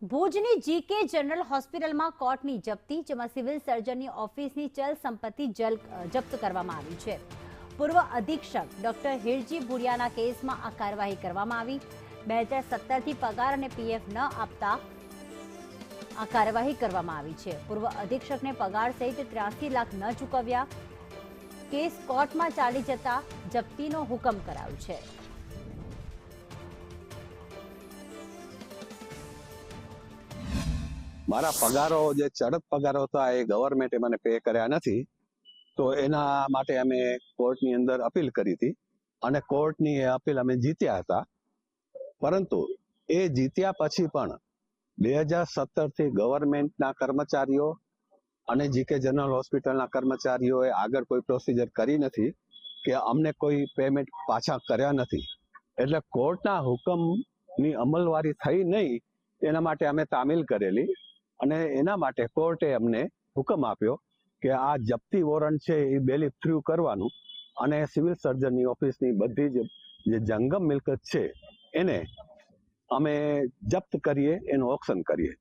ભુજની GK general હોસ્પિટલમાં કોર્ટની જપ્તી, જેમાં સિવિલ સર્જનની ઓફિસની ચલ સંપત્તિ જપ્ત કરવામાં આવી છે। પૂર્વ અધિક્ષક ડોક્ટર હિરજી ભુડિયાના કેસમાં આ કાર્યવાહી કરવામાં આવી। 2017થી પગાર અને પીએફ ન આપતા આ કાર્યવાહી કરવામાં આવી છે। પૂર્વ અધિક્ષકને પગાર સહિત 83 લાખ ન ચૂકવ્યા। કેસ કોર્ટમાં ચાલી જતા જપ્તીનો હુકમ કરાયો છે। મારા પગારો જે ચડત પગારો હતા એ ગવર્મેન્ટે મને પે કર્યા નથી, તો એના માટે અમે કોર્ટની અંદર અપીલ કરી હતી અને કોર્ટની એ અપીલ અમે જીત્યા હતા। પરંતુ એ જીત્યા પછી પણ 2017થી ગવર્મેન્ટના કર્મચારીઓ અને જીકે જનરલ હોસ્પિટલના કર્મચારીઓએ આગળ કોઈ પ્રોસિજર કરી નથી કે અમને કોઈ પેમેન્ટ પાછા કર્યા નથી। એટલે કોર્ટના હુકમની અમલવારી થઈ નહીં, એના માટે અમે તામીલ કરેલી અને એના માટે કોર્ટે અમને હુકમ આપ્યો કે આ જપ્તી વોરંટ છે એ બેલીફ થ્રુ કરવાનું અને સિવિલ સર્જનની ઓફિસની બધી જ જે જંગમ મિલકત છે એને અમે જપ્ત કરીએ, એનું ઓક્શન કરીએ।